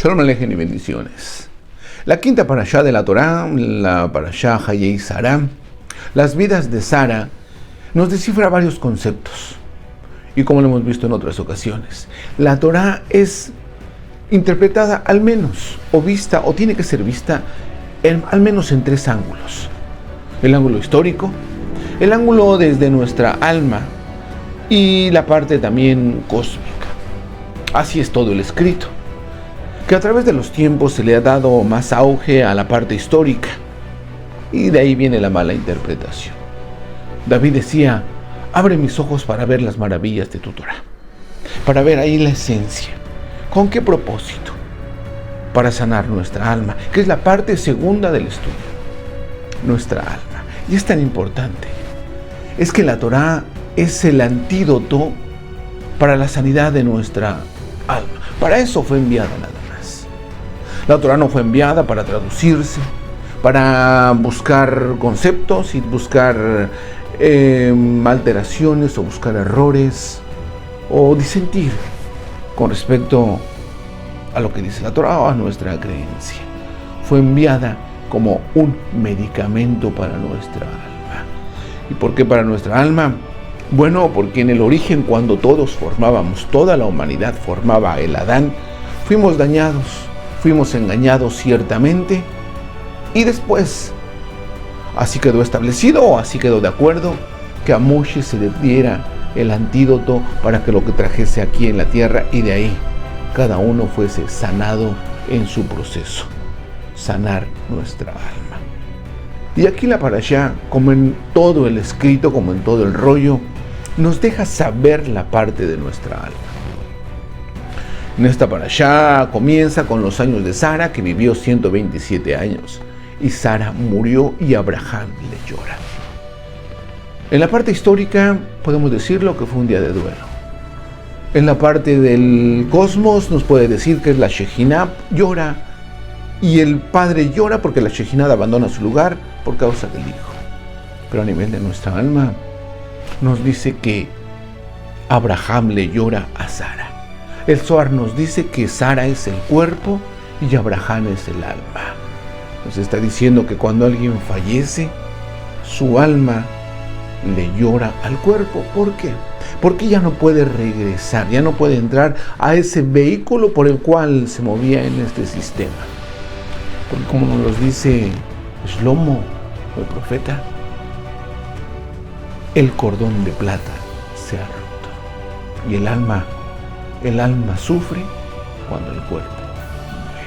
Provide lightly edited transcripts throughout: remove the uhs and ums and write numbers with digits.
Shalom Alejem y bendiciones. La quinta parashá de la Torá, la parashá Hayei Sarah, las vidas de Sara, nos descifra varios conceptos. Y como lo hemos visto en otras ocasiones, la Torá es interpretada al menos, o vista, o tiene que ser vista, al menos en tres ángulos. El ángulo histórico, el ángulo desde nuestra alma y la parte también cósmica. Así es todo el escrito, que a través de los tiempos se le ha dado más auge a la parte histórica, y de ahí viene la mala interpretación. David decía: abre mis ojos para ver las maravillas de tu Torá, para ver ahí la esencia. ¿Con qué propósito? Para sanar nuestra alma, que es la parte segunda del estudio, nuestra alma. Y es tan importante, es que la Torá es el antídoto para la sanidad de nuestra alma. Para eso fue enviada nada más. La Torá no fue enviada para traducirse, para buscar conceptos y buscar alteraciones o buscar errores o disentir con respecto a lo que dice la Torá o a nuestra creencia. Fue enviada como un medicamento para nuestra alma. ¿Y por qué para nuestra alma? Bueno, porque en el origen, cuando todos formábamos, toda la humanidad formaba el Adán, fuimos dañados, fuimos engañados ciertamente, y después así quedó establecido, o así quedó de acuerdo, que a Moshe se le diera el antídoto para que lo que trajese aquí en la tierra, y de ahí cada uno fuese sanado en su proceso, sanar nuestra alma. Y aquí la parashá, como en todo el escrito, como en todo el rollo, nos deja saber la parte de nuestra alma. En esta parashá comienza con los años de Sara, que vivió 127 años, y Sara murió y Abraham le llora. En la parte histórica podemos decirlo que fue un día de duelo. En la parte del cosmos nos puede decir que es la Shejinah llora, y el padre llora porque la Shejinah abandona su lugar por causa del hijo. Pero a nivel de nuestra alma nos dice que Abraham le llora a Sara. El Zohar nos dice que Sara es el cuerpo y Abraham es el alma. Nos está diciendo que cuando alguien fallece, su alma le llora al cuerpo. ¿Por qué? Porque ya no puede regresar, ya no puede entrar a ese vehículo por el cual se movía en este sistema. Porque como nos lo dice Shlomo, el profeta, el cordón de plata se ha roto y el alma sufre cuando el cuerpo muere.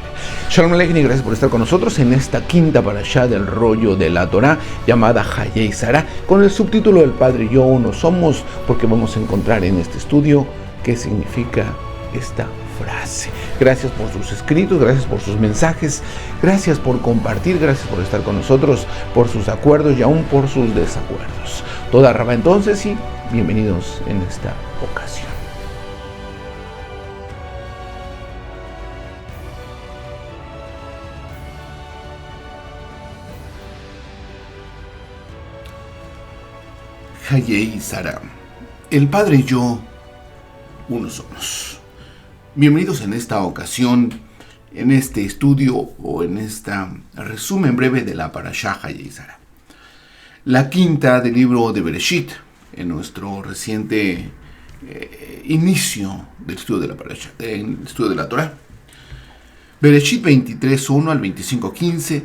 Shalom Alejem y gracias por estar con nosotros en esta quinta parashá del rollo de la Torá llamada Hayei Sarah, con el subtítulo El Padre y yo uno somos, porque vamos a encontrar en este estudio qué significa esta frase. Gracias por sus escritos, gracias por sus mensajes, gracias por compartir, gracias por estar con nosotros, por sus acuerdos y aún por sus desacuerdos. Toda raba entonces, y bienvenidos en esta ocasión. Hayei Sarah. El Padre y yo uno somos. Bienvenidos en esta ocasión, en este estudio o en este resumen breve de la parashá Hayei Sarah, la quinta del libro de Bereshit, en nuestro reciente inicio del estudio de la parashá, del estudio de la Torá. Bereshit 23:1 al 25:15,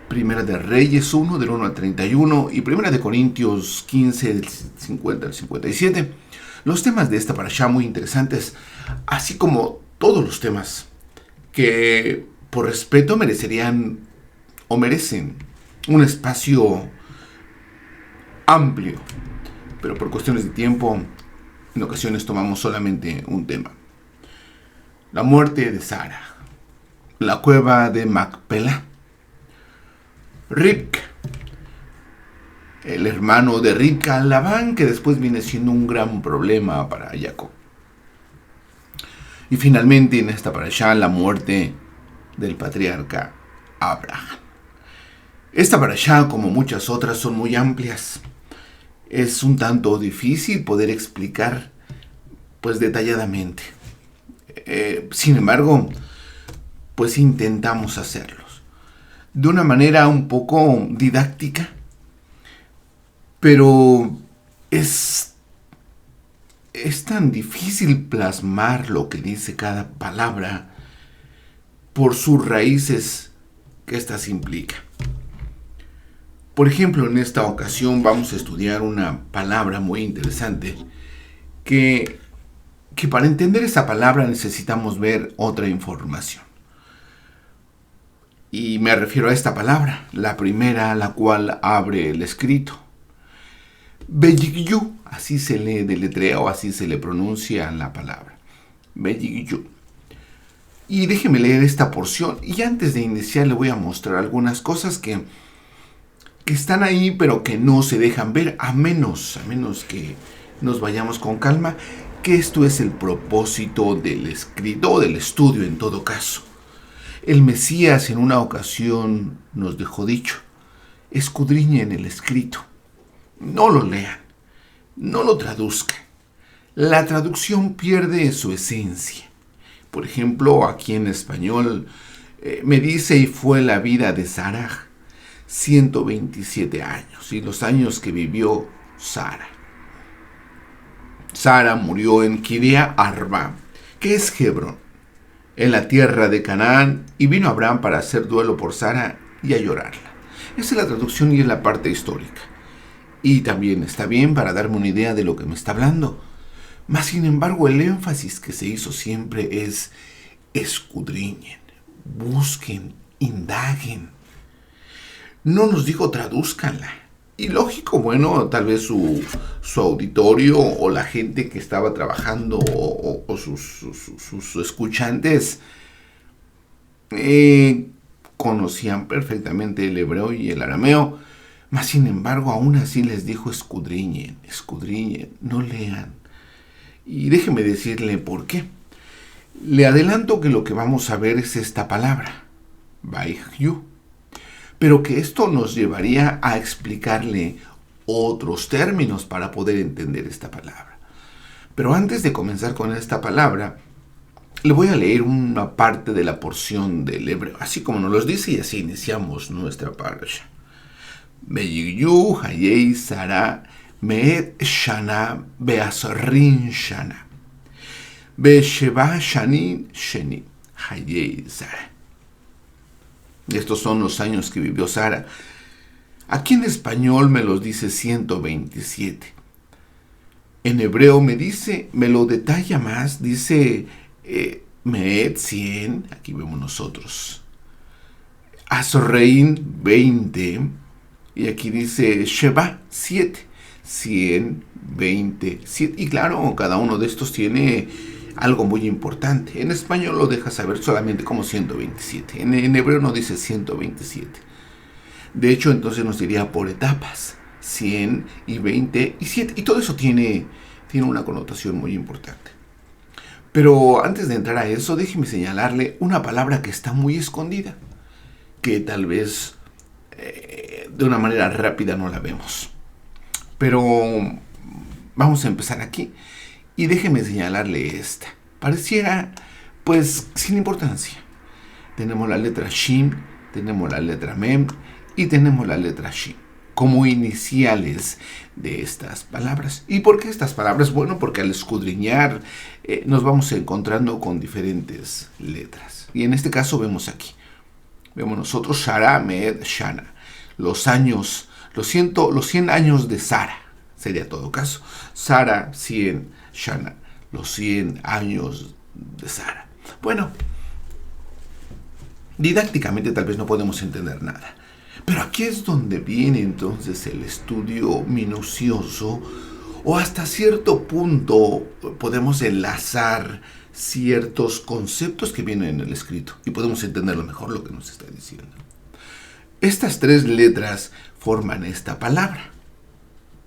Primera de Reyes 1 del 1 al 31 y Primera de Corintios 15 del 50 al 57. Los temas de esta parashá muy interesantes, así como todos los temas que por respeto merecerían o merecen un espacio amplio, pero por cuestiones de tiempo en ocasiones tomamos solamente un tema. La muerte de Sara, la cueva de Macpela, Rivka, el hermano de Rivka, Labán, que después viene siendo un gran problema para Jacob. Y finalmente en esta parashá la muerte del patriarca Abraham. Esta parashá, como muchas otras, son muy amplias. Es un tanto difícil poder explicar pues detalladamente. Sin embargo, pues intentamos hacerlos de una manera un poco didáctica, pero es tan difícil plasmar lo que dice cada palabra por sus raíces que éstas implica. Por ejemplo, en esta ocasión vamos a estudiar una palabra muy interesante que para entender esa palabra necesitamos ver otra información. Y me refiero a esta palabra, la primera, la cual abre el escrito. Beyigyu, así se le deletrea o así se le pronuncia la palabra. Beyigyu. Y déjeme leer esta porción. Y antes de iniciar le voy a mostrar algunas cosas que están ahí, pero que no se dejan ver, a menos que nos vayamos con calma, que esto es el propósito del escrito o del estudio en todo caso. El Mesías en una ocasión nos dejó dicho: escudriñen el escrito, no lo lean, no lo traduzcan. La traducción pierde su esencia. Por ejemplo, aquí en español me dice: y fue la vida de Sara 127 años, y los años que vivió Sara. Sara murió en Kiriat Arba, que es Hebrón, en la tierra de Canaán, y vino Abraham para hacer duelo por Sara y a llorarla. Esa es la traducción y es la parte histórica. Y también está bien para darme una idea de lo que me está hablando. Mas, sin embargo, el énfasis que se hizo siempre es: escudriñen, busquen, indaguen. No nos dijo tradúzcanla. Y lógico, bueno, tal vez su auditorio o la gente que estaba trabajando o sus escuchantes conocían perfectamente el hebreo y el arameo. Mas, sin embargo, aún así les dijo: escudriñen, escudriñen, no lean. Y déjeme decirle por qué. Le adelanto que lo que vamos a ver es esta palabra, Beyigyu, pero que esto nos llevaría a explicarle otros términos para poder entender esta palabra. Pero antes de comenzar con esta palabra, le voy a leer una parte de la porción del hebreo, así como nos los dice, y así iniciamos nuestra parasha. Beyigyu hayei Sara me'et shana be'asrin shana be'sheva shanin sheni hayei Sara. Estos son los años que vivió Sara. Aquí en español me los dice 127. En hebreo me lo detalla más, dice Meet 100, aquí vemos nosotros. Asrein 20, y aquí dice Sheba 7, 100, 20, 7. Y claro, cada uno de estos tiene algo muy importante. En español lo deja saber solamente como 127. En hebreo no dice 127. De hecho, entonces nos diría por etapas: 100 y 20 y 7. Y todo eso tiene una connotación muy importante. Pero antes de entrar a eso, déjeme señalarle una palabra que está muy escondida, que tal vez de una manera rápida no la vemos. Pero vamos a empezar aquí. Y déjeme señalarle esta. Pareciera, pues, sin importancia. Tenemos la letra Shin, tenemos la letra Mem y tenemos la letra Shin como iniciales de estas palabras. ¿Y por qué estas palabras? Bueno, porque al escudriñar nos vamos encontrando con diferentes letras. Y en este caso vemos aquí. Vemos nosotros Shara, Med, Shana. Los 100 años de Sara. Sería todo caso. Sara, 100. Shana, los 100 años de Sara. Bueno, didácticamente tal vez no podemos entender nada, pero aquí es donde viene entonces el estudio minucioso, o hasta cierto punto podemos enlazar ciertos conceptos que vienen en el escrito y podemos entenderlo mejor lo que nos está diciendo. Estas 3 letras forman esta palabra,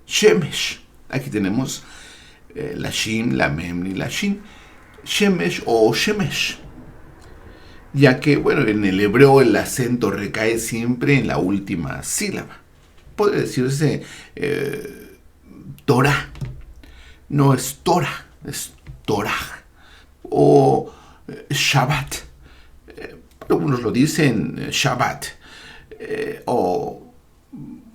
Shemesh. Aquí tenemos la Shin, la Mem y la Shin. Shemesh o Shemesh. Ya que, bueno, en el hebreo el acento recae siempre en la última sílaba. Puede decirse Torah. No es Torah, es Torah. O Shabbat. algunos lo dicen Shabbat,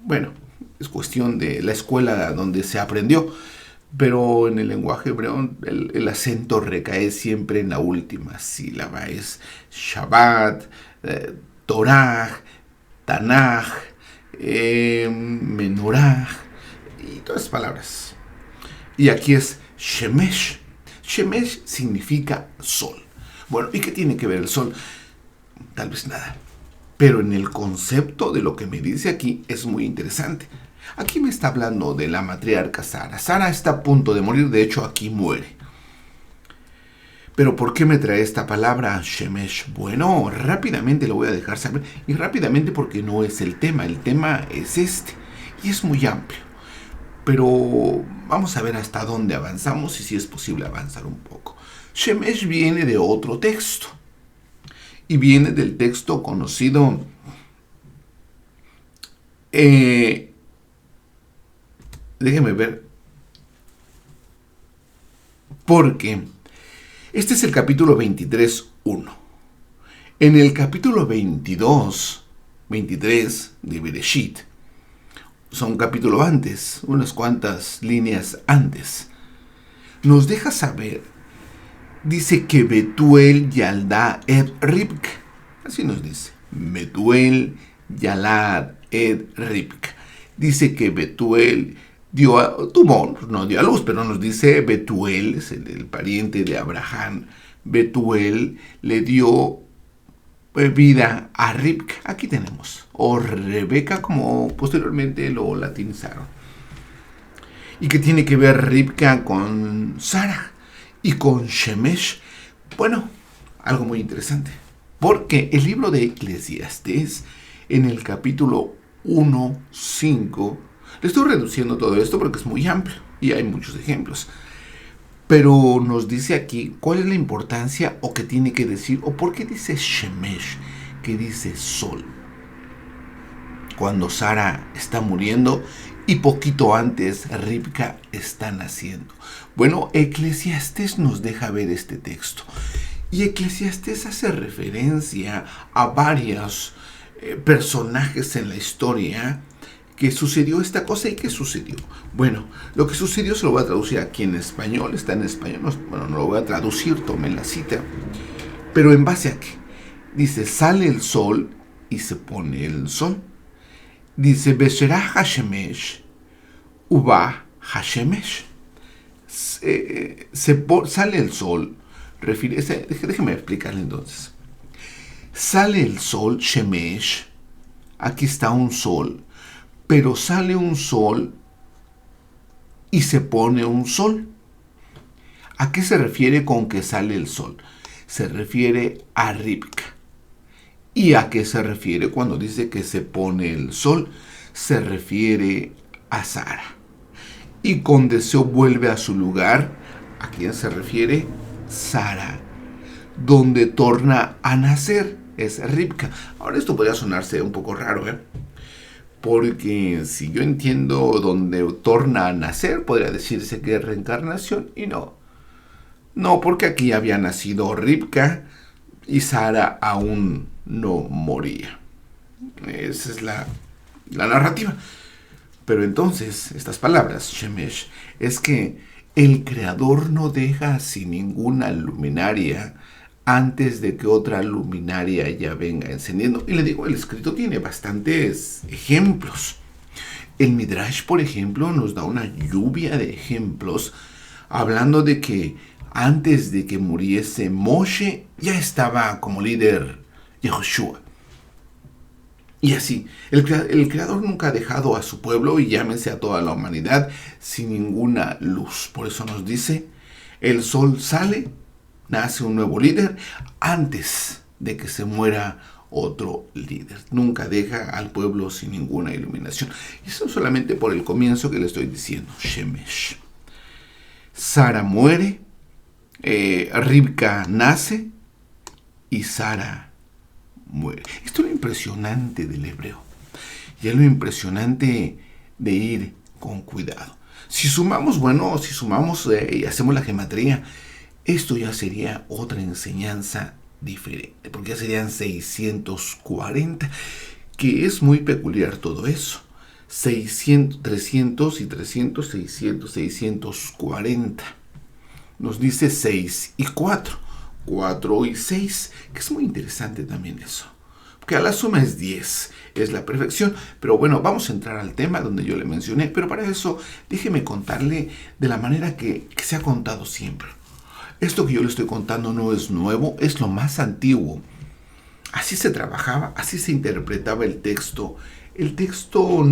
bueno, es cuestión de la escuela donde se aprendió, pero en el lenguaje hebreo el acento recae siempre en la última sílaba. Es Shabbat, Torah, Tanaj, Menorah y todas esas palabras. Y aquí es Shemesh. Shemesh significa sol. Bueno, ¿y qué tiene que ver el sol? Tal vez nada. Pero en el concepto de lo que me dice aquí es muy interesante. Aquí me está hablando de la matriarca Sara. Sara está a punto de morir, de hecho aquí muere. Pero ¿por qué me trae esta palabra Shemesh? Bueno, rápidamente lo voy a dejar saber. Y rápidamente porque no es el tema es este. Y es muy amplio. Pero vamos a ver hasta dónde avanzamos y si es posible avanzar un poco. Shemesh viene de otro texto. Y viene del texto conocido déjenme ver. Porque este es el capítulo 23:1. En el capítulo 23 de Bereshit, son un capítulo antes, unas cuantas líneas antes, nos deja saber, dice que Betuel yaldá et Ribka. Así nos dice. Betuel yalad et Ribka. Dice que Betuel no dio a luz, pero nos dice Betuel, es el pariente de Abraham. Betuel le dio vida a Ribka. Aquí tenemos. O Rebeca, como posteriormente lo latinizaron. ¿Y qué tiene que ver Ribka con Sara y con Shemesh? Bueno, algo muy interesante. Porque el libro de Eclesiastés, en el capítulo 1:5, le estoy reduciendo todo esto porque es muy amplio y hay muchos ejemplos. Pero nos dice aquí cuál es la importancia o qué tiene que decir o por qué dice Shemesh, que dice sol. Cuando Sara está muriendo y poquito antes Ribka está naciendo. Bueno, Eclesiastés nos deja ver este texto. Y Eclesiastés hace referencia a varios personajes en la historia que sucedió esta cosa y qué sucedió. Bueno, lo que sucedió se lo voy a traducir aquí en español, está en español, no lo voy a traducir, tomen la cita, pero en base a qué. Dice, sale el sol y se pone el sol. Dice, Besherah Hashemesh, Uba Hashemesh. Sale el sol, déjeme explicarle entonces. Sale el sol, Shemesh, aquí está un sol, pero sale un sol y se pone un sol. ¿A qué se refiere con que sale el sol? Se refiere a Ribka. ¿Y a qué se refiere cuando dice que se pone el sol? Se refiere a Sara. Y con deseo vuelve a su lugar. ¿A quién se refiere? Sara. Donde torna a nacer es Ribka. Ahora esto podría sonarse un poco raro, porque si yo entiendo donde torna a nacer, podría decirse que es reencarnación y no. No, porque aquí había nacido Ribka y Sara aún no moría. Esa es la narrativa. Pero entonces, estas palabras, Shemesh, es que el Creador no deja sin ninguna luminaria antes de que otra luminaria ya venga encendiendo. Y le digo, el escrito tiene bastantes ejemplos. El Midrash, por ejemplo, nos da una lluvia de ejemplos hablando de que antes de que muriese Moshe, ya estaba como líder Yehoshua. Y así, el Creador nunca ha dejado a su pueblo, y llámese a toda la humanidad, sin ninguna luz. Por eso nos dice, el sol sale, nace un nuevo líder antes de que se muera otro líder. Nunca deja al pueblo sin ninguna iluminación. Y eso solamente por el comienzo que le estoy diciendo, Shemesh. Sara muere, Ribka nace y Sara muere. Esto es lo impresionante del hebreo. Y es lo impresionante de ir con cuidado. Si sumamos y hacemos la gematría, esto ya sería otra enseñanza diferente, porque ya serían 640, que es muy peculiar todo eso. 600, 300 y 300, 600, 640. Nos dice 6 y 4, 4 y 6, que es muy interesante también eso. Porque a la suma es 10, es la perfección. Pero bueno, vamos a entrar al tema donde yo le mencioné, pero para eso déjeme contarle de la manera que se ha contado siempre. Esto que yo le estoy contando no es nuevo, es lo más antiguo. Así se trabajaba, así se interpretaba el texto. El texto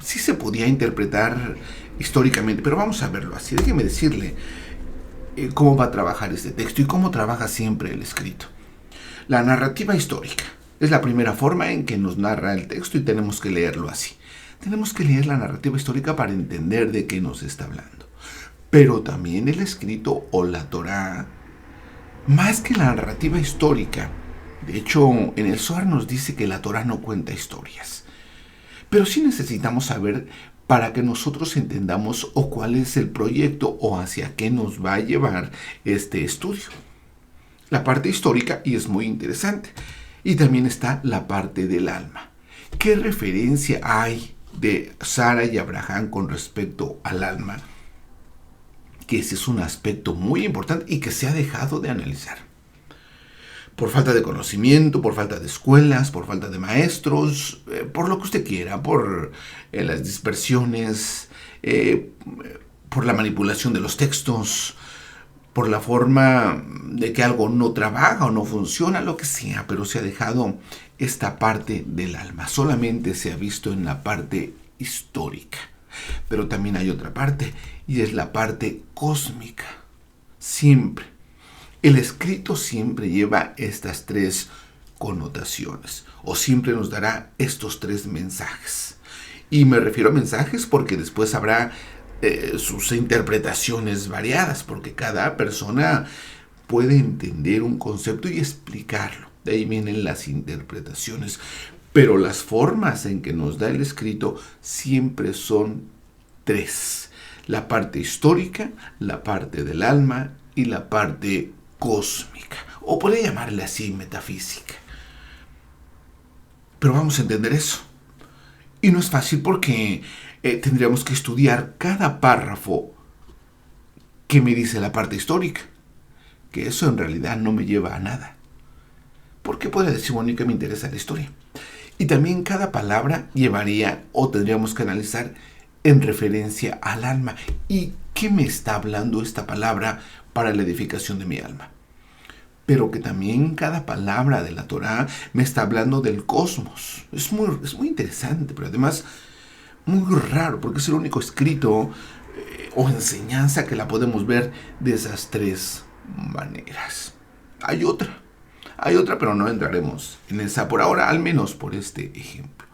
sí se podía interpretar históricamente, pero vamos a verlo así. Déjeme decirle cómo va a trabajar este texto y cómo trabaja siempre el escrito. La narrativa histórica es la primera forma en que nos narra el texto y tenemos que leerlo así. Tenemos que leer la narrativa histórica para entender de qué nos está hablando. Pero también el escrito o la Torá, más que la narrativa histórica. De hecho, en el Zohar nos dice que la Torá no cuenta historias. Pero sí necesitamos saber para que nosotros entendamos o cuál es el proyecto o hacia qué nos va a llevar este estudio. La parte histórica, y es muy interesante. Y también está la parte del alma. ¿Qué referencia hay de Sara y Abraham con respecto al alma? Que ese es un aspecto muy importante y que se ha dejado de analizar. Por falta de conocimiento, por falta de escuelas, por falta de maestros, por lo que usted quiera, por las dispersiones, por la manipulación de los textos, por la forma de que algo no trabaja o no funciona, lo que sea, pero se ha dejado esta parte del alma. Solamente se ha visto en la parte histórica. Pero también hay otra parte, y es la parte cósmica. Siempre. El escrito siempre lleva estas tres connotaciones, o siempre nos dará estos tres mensajes. Y me refiero a mensajes porque después habrá sus interpretaciones variadas, porque cada persona puede entender un concepto y explicarlo. De ahí vienen las interpretaciones. Pero las formas en que nos da el escrito siempre son tres. La parte histórica, la parte del alma y la parte cósmica. O podría llamarle así metafísica. Pero vamos a entender eso. Y no es fácil porque tendríamos que estudiar cada párrafo que me dice la parte histórica. Que eso en realidad no me lleva a nada. Porque podría decir, bueno, ¿y qué me interesa la historia? Y también cada palabra llevaría o tendríamos que analizar en referencia al alma. ¿Y qué me está hablando esta palabra para la edificación de mi alma? Pero que también cada palabra de la Torá me está hablando del cosmos. Es muy interesante, pero además muy raro, porque es el único escrito o enseñanza que la podemos ver de esas tres maneras. Hay otra, pero no entraremos en esa por ahora, al menos por este ejemplo.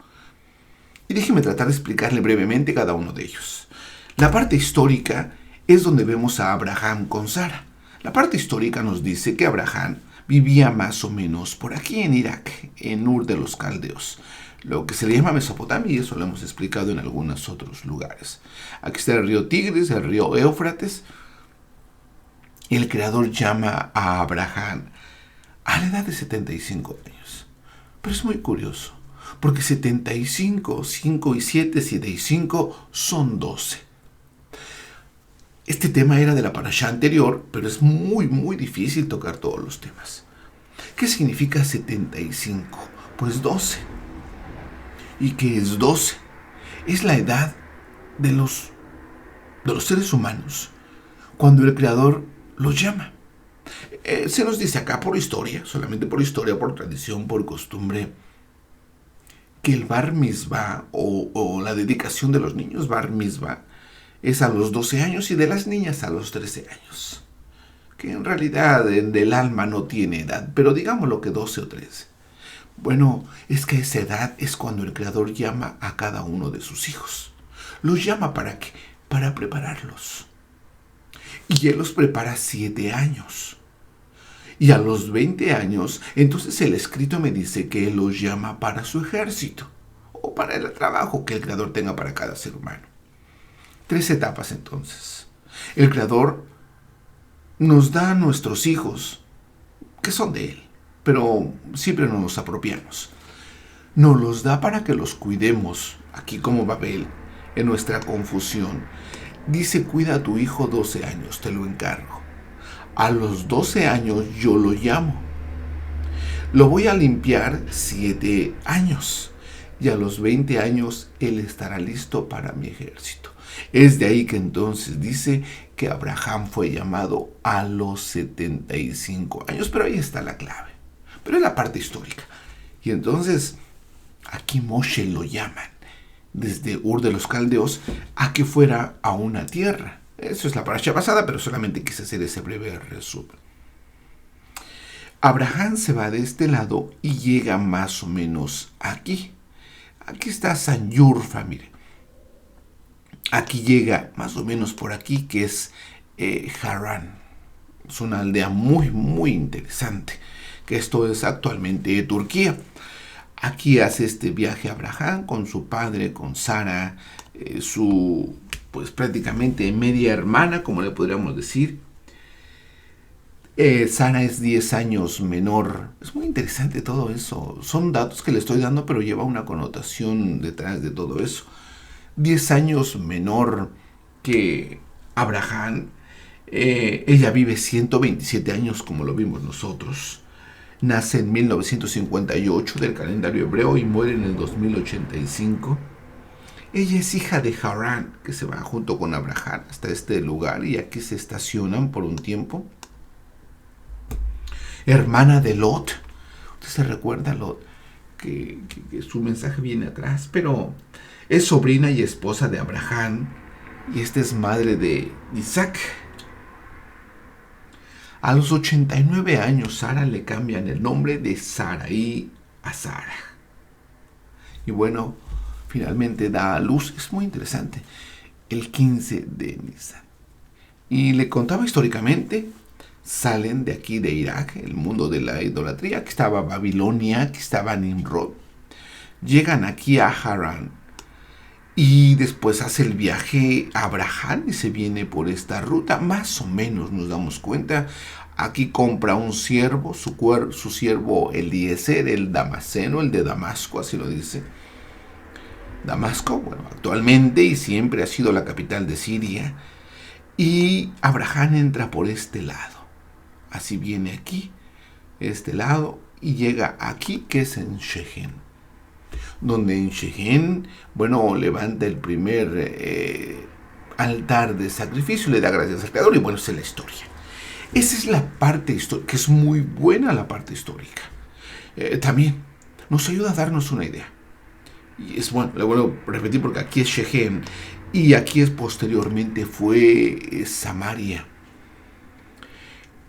Y déjeme tratar de explicarle brevemente cada uno de ellos. La parte histórica es donde vemos a Abraham con Sara. La parte histórica nos dice que Abraham vivía más o menos por aquí en Irak, en Ur de los Caldeos, lo que se le llama Mesopotamia, y eso lo hemos explicado en algunos otros lugares. Aquí está el río Tigris, el río Éufrates. El Creador llama a Abraham a la edad de 75 años. Pero es muy curioso, porque 75, 5 y 7, 7 y 5 son 12. Este tema era de la parashá anterior, pero es muy difícil tocar todos los temas. ¿Qué significa 75? Pues 12. ¿Y qué es 12? Es la edad de los seres humanos, cuando el Creador los llama. Se nos dice acá por historia, solamente por historia, por tradición, por costumbre, que el Bar Mitzvah o la dedicación de los niños Bar Mitzvah es a los 12 años y de las niñas a los 13 años. Que en realidad del alma no tiene edad, pero digámoslo que 12 o 13. Bueno, es que esa edad es cuando el Creador llama a cada uno de sus hijos. Los llama ¿para qué? Para prepararlos. Y Él los prepara 7 años. Y a los 20 años, entonces el escrito me dice que Él los llama para su ejército, o para el trabajo que el Creador tenga para cada ser humano. 3 etapas entonces. El Creador nos da a nuestros hijos, que son de Él. pero siempre nos los apropiamos. Nos los da para que los cuidemos, aquí como Babel, en nuestra confusión. Dice, cuida a tu hijo 12 años, te lo encargo. A los 12 años yo lo llamo. Lo voy a limpiar 7 años. Y a los 20 años él estará listo para mi ejército. Es de ahí que entonces dice que Abraham fue llamado a los 75 años. Pero ahí está la clave. Pero es la parte histórica. Y entonces aquí Moshe lo llaman desde Ur de los Caldeos a que fuera a una tierra. Eso es la parasha pasada, pero solamente quise hacer ese breve resumen. Abraham se va de este lado y llega más o menos aquí. Aquí está Sanyurfa, mire. Aquí llega más o menos por aquí, que es Harán. Es una aldea muy, muy interesante, que esto es actualmente Turquía. Aquí hace este viaje Abraham con su padre, con Sara, su, pues prácticamente media hermana, como le podríamos decir. Sara es 10 años menor. Es muy interesante todo eso. Son datos que le estoy dando, pero lleva una connotación detrás de todo eso. 10 años menor que Abraham. Ella vive 127 años, como lo vimos nosotros. Nace en 1958 del calendario hebreo y muere en el 2085. Ella es hija de Harán, que se va junto con Abraham hasta este lugar y aquí se estacionan por un tiempo. Hermana de Lot. Usted se recuerda, Lot, que su mensaje viene atrás, pero es sobrina y esposa de Abraham y esta es madre de Isaac. A los 89 años, Sara le cambian el nombre de Sarai a Sara. Y bueno, finalmente da a luz, es muy interesante, el 15 de Nisan. Y le contaba históricamente, salen de aquí de Irak, el mundo de la idolatría, que estaba Babilonia, que estaba Nimrod. Llegan aquí a Harán y después hace el viaje a Abraham y se viene por esta ruta. Más o menos nos damos cuenta. Aquí compra un siervo, su siervo Eliezer, el damasceno, el de Damasco, así lo dice. Damasco, bueno, actualmente y siempre ha sido la capital de Siria. Y Abraham entra por este lado. Así viene aquí, este lado, y llega aquí, que es en Shechem. Donde en Shechem, bueno, levanta el primer altar de sacrificio, le da gracias al Creador, y bueno, esa es la historia. Esa es la parte histórica, que es muy buena la parte histórica. También nos ayuda a darnos una idea. Y es bueno, le vuelvo a repetir porque aquí es Shechem, y aquí es posteriormente fue Samaria.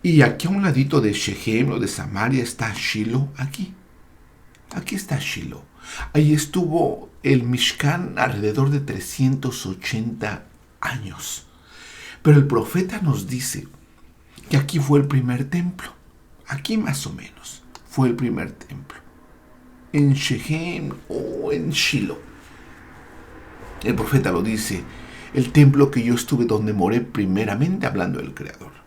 Y aquí a un ladito de Shechem o de Samaria está Shiloh, aquí. Aquí está Shiloh. Ahí estuvo el Mishkan alrededor de 380 años. Pero el profeta nos dice que aquí fue el primer templo. Aquí más o menos fue el primer templo. En Shechem o en Shiloh. El profeta lo dice, el templo que yo estuve donde moré primeramente, hablando del Creador.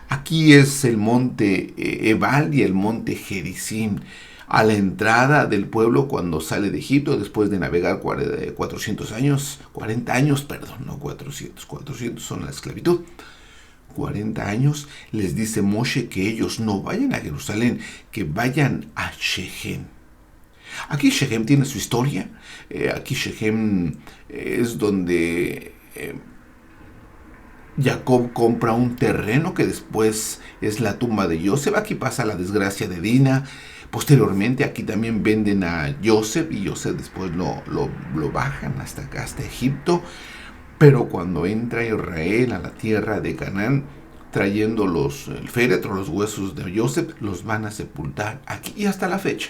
Aquí es el monte Ebal y el monte Gerizim, a la entrada del pueblo cuando sale de Egipto después de navegar 400 años, 40 años, perdón, no 400, 400 son la esclavitud. 40 años les dice Moshe que ellos no vayan a Jerusalén, que vayan a Shechem. Aquí Shechem tiene su historia. Aquí Shechem es donde Jacob compra un terreno que después es la tumba de Joseph. Aquí pasa la desgracia de Dina. Posteriormente aquí también venden a Joseph y Joseph después lo bajan hasta acá, hasta Egipto. Pero cuando entra Israel a la tierra de Canaán, trayendo el féretro, los huesos de Joseph, los van a sepultar aquí y hasta la fecha.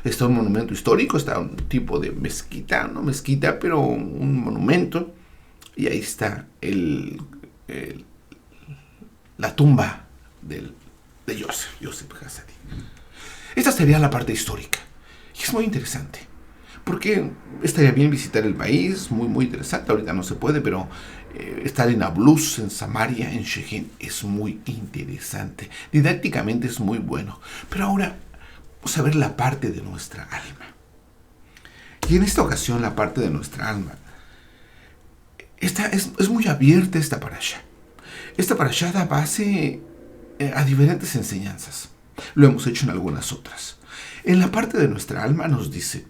Está un monumento histórico, está un tipo de mezquita, no mezquita, pero un monumento. Y ahí está la tumba de Joseph Hassadi. Esta sería la parte histórica. Y es muy interesante, Porque estaría bien visitar el país, muy, muy interesante. Ahorita no se puede, pero estar en Nablus, en Samaria, en Shechem, es muy interesante. Didácticamente es muy bueno. Pero ahora vamos a ver la parte de nuestra alma. Y en esta ocasión la parte de nuestra alma es muy abierta esta parasha. Esta parasha da base a diferentes enseñanzas. Lo hemos hecho en algunas otras. En la parte de nuestra alma nos dice,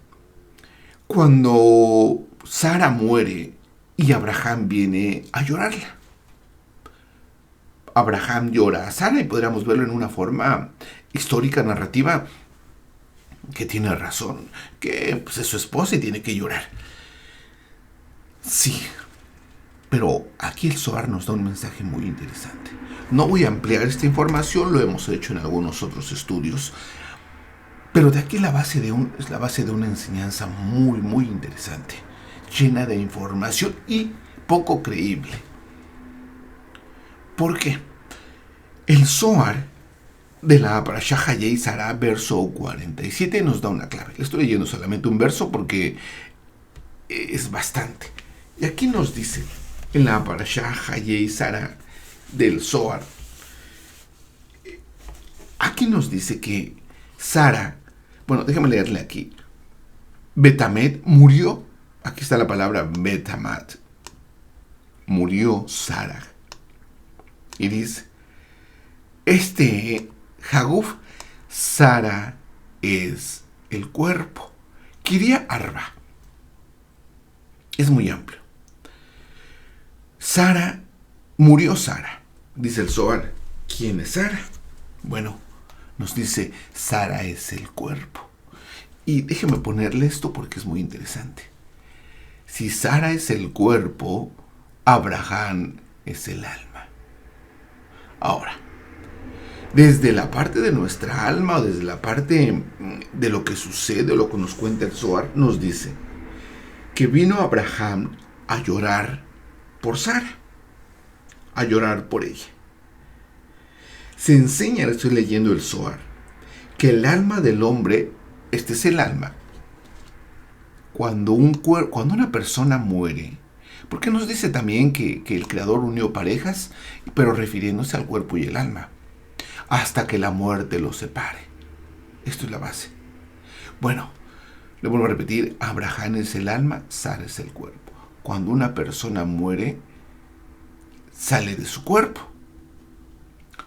cuando Sara muere y Abraham viene a llorarla. Abraham llora a Sara y podríamos verlo en una forma histórica, narrativa, que tiene razón, que pues, es su esposa y tiene que llorar. Sí, pero aquí el Zohar nos da un mensaje muy interesante. No voy a ampliar esta información, lo hemos hecho en algunos otros estudios, pero de aquí es la base de una enseñanza muy, muy interesante, llena de información y poco creíble. ¿Por qué? El Zohar de la Parashá Hayei Sará, verso 47, nos da una clave. Le estoy leyendo solamente un verso porque es bastante. Y aquí nos dice, en la Parashá Hayei Sará del Zohar, aquí nos dice que Sara, bueno, déjame leerle aquí. Betamet murió, aquí está la palabra Betamat, murió Sara. Y dice, Haguf, Sara es el cuerpo. Kiria Arba. Es muy amplio. Sara, murió Sara. Dice el Zohar, ¿quién es Sara? Bueno, nos dice, Sara es el cuerpo. Y déjeme ponerle esto porque es muy interesante. Si Sara es el cuerpo, Abraham es el alma. Ahora, desde la parte de nuestra alma o desde la parte de lo que sucede o lo que nos cuenta el Zohar, nos dice que vino Abraham a llorar por Sara, a llorar por ella. Se enseña, estoy leyendo el Zohar, que el alma del hombre, este es el alma, cuando una persona muere, porque nos dice también que el Creador unió parejas, pero refiriéndose al cuerpo y el alma, hasta que la muerte los separe. Esto es la base. Bueno, le vuelvo a repetir, Abraham es el alma, Sara es el cuerpo. Cuando una persona muere, sale de su cuerpo.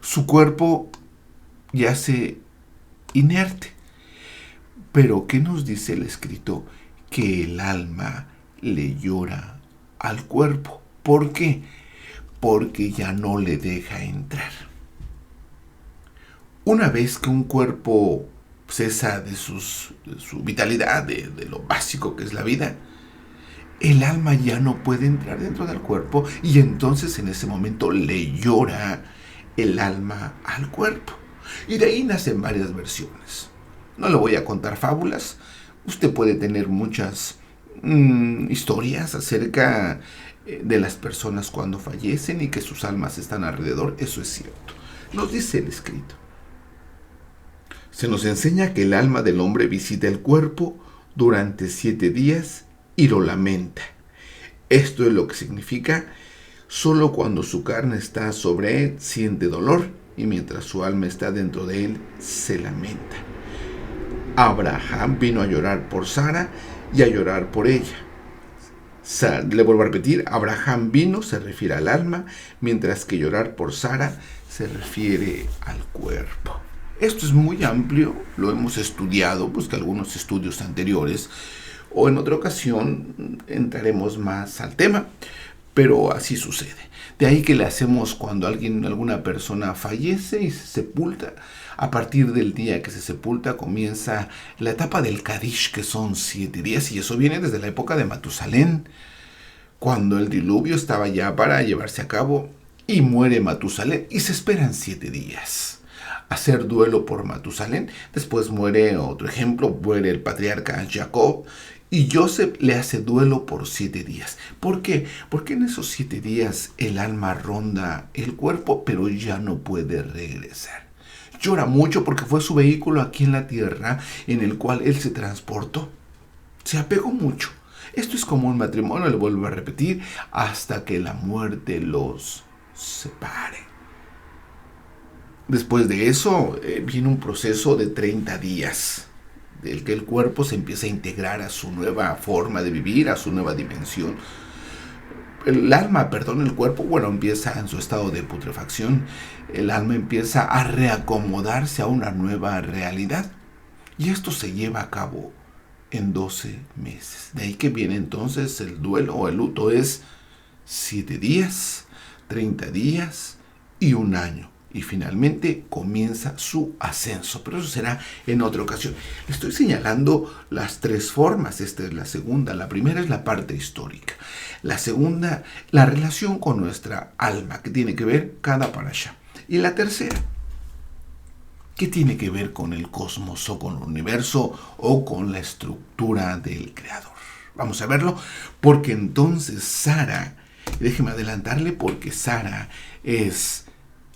Su cuerpo yace inerte. Pero, ¿qué nos dice el escrito? Que el alma le llora al cuerpo. ¿Por qué? Porque ya no le deja entrar. Una vez que un cuerpo cesa de su vitalidad, de lo básico que es la vida, el alma ya no puede entrar dentro del cuerpo y entonces en ese momento le llora el alma al cuerpo. Y de ahí nacen varias versiones. No le voy a contar fábulas. Usted puede tener muchas historias acerca de las personas cuando fallecen y que sus almas están alrededor. Eso es cierto. Nos dice el escrito. Se nos enseña que el alma del hombre visita el cuerpo durante 7 días y lo lamenta. Esto es lo que significa: solo cuando su carne está sobre él siente dolor y mientras su alma está dentro de él se lamenta. Abraham vino a llorar por Sara y a llorar por ella. Le vuelvo a repetir, Abraham vino se refiere al alma, mientras que llorar por Sara se refiere al cuerpo. Esto es muy amplio, lo hemos estudiado, pues que algunos estudios anteriores, o en otra ocasión entraremos más al tema, pero así sucede. De ahí que le hacemos cuando alguna persona fallece y se sepulta. A partir del día que se sepulta comienza la etapa del Kadish, que son 7 días, y eso viene desde la época de Matusalén, cuando el diluvio estaba ya para llevarse a cabo, y muere Matusalén, y se esperan 7 días. Hacer duelo por Matusalén. Después muere otro ejemplo, muere el patriarca Jacob, y Joseph le hace duelo por 7 días. ¿Por qué? Porque en esos 7 días el alma ronda el cuerpo, pero ya no puede regresar. Llora mucho porque fue su vehículo aquí en la tierra en el cual él se transportó. Se apegó mucho. Esto es como un matrimonio, le vuelvo a repetir, hasta que la muerte los separe. Después de eso viene un proceso de 30 días, del que el cuerpo se empieza a integrar a su nueva forma de vivir, a su nueva dimensión. El cuerpo, empieza en su estado de putrefacción. El alma empieza a reacomodarse a una nueva realidad. Y esto se lleva a cabo en 12 meses. De ahí que viene entonces el duelo o el luto. Es 7 días, 30 días y un año. Y finalmente comienza su ascenso. Pero eso será en otra ocasión. Le estoy señalando las 3 formas. Esta es la segunda. La primera es la parte histórica. La segunda, la relación con nuestra alma, que tiene que ver cada parashá. Y la tercera, ¿qué tiene que ver con el cosmos o con el universo o con la estructura del creador? Vamos a verlo, porque entonces Sara, déjeme adelantarle, porque Sara es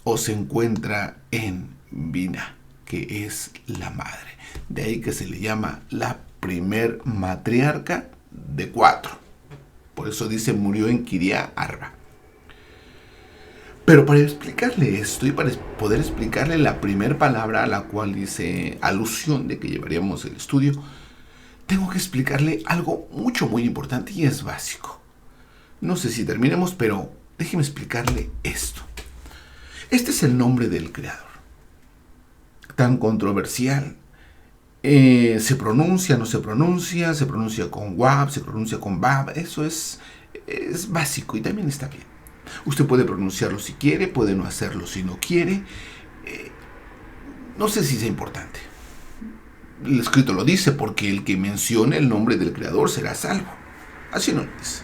o se encuentra en Binah, que es la madre. De ahí que se le llama la primer matriarca de 4. Por eso dice murió en Kiria Arba. Pero para explicarle esto y para poder explicarle la primera palabra a la cual hice alusión de que llevaríamos el estudio, tengo que explicarle algo muy importante y es básico. No sé si terminemos, pero déjeme explicarle esto. Este es el nombre del creador. Tan controversial. Se pronuncia, no se pronuncia con Wab, se pronuncia con Bab. Eso es básico y también está bien. Usted puede pronunciarlo si quiere, puede no hacerlo si no quiere. No sé si sea importante. El escrito lo dice, porque el que mencione el nombre del creador será salvo. Así nos dice.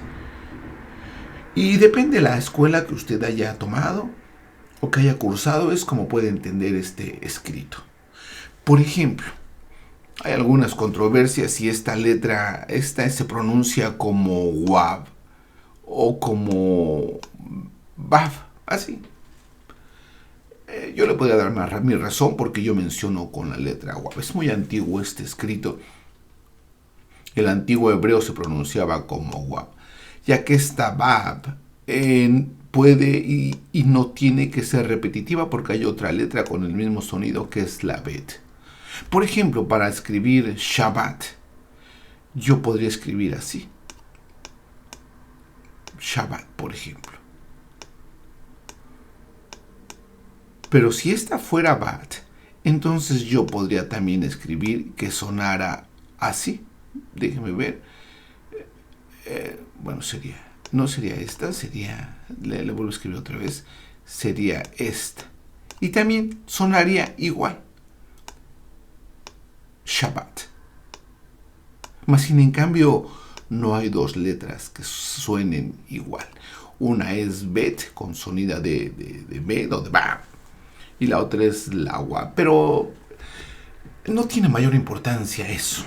Y depende de la escuela que usted haya tomado o que haya cursado, es como puede entender este escrito. Por ejemplo, hay algunas controversias si esta letra, se pronuncia como Wab o como Baf, así. Yo le podría dar mi razón porque yo menciono con la letra Wab. Es muy antiguo este escrito. El antiguo hebreo se pronunciaba como Wab, ya que esta Bab puede y no tiene que ser repetitiva porque hay otra letra con el mismo sonido que es la Bet. Por ejemplo, para escribir Shabbat, yo podría escribir así. Shabbat, por ejemplo. Pero si esta fuera Bat, entonces yo podría también escribir que sonara así. Déjeme ver. No sería esta, sería, le vuelvo a escribir otra vez, sería esta. Y también sonaría igual. Shabbat. Mas sin en cambio, no hay 2 letras que suenen igual. Una es Bet, con sonido de Bet o de Ba, y la otra es la Wa. Pero no tiene mayor importancia eso.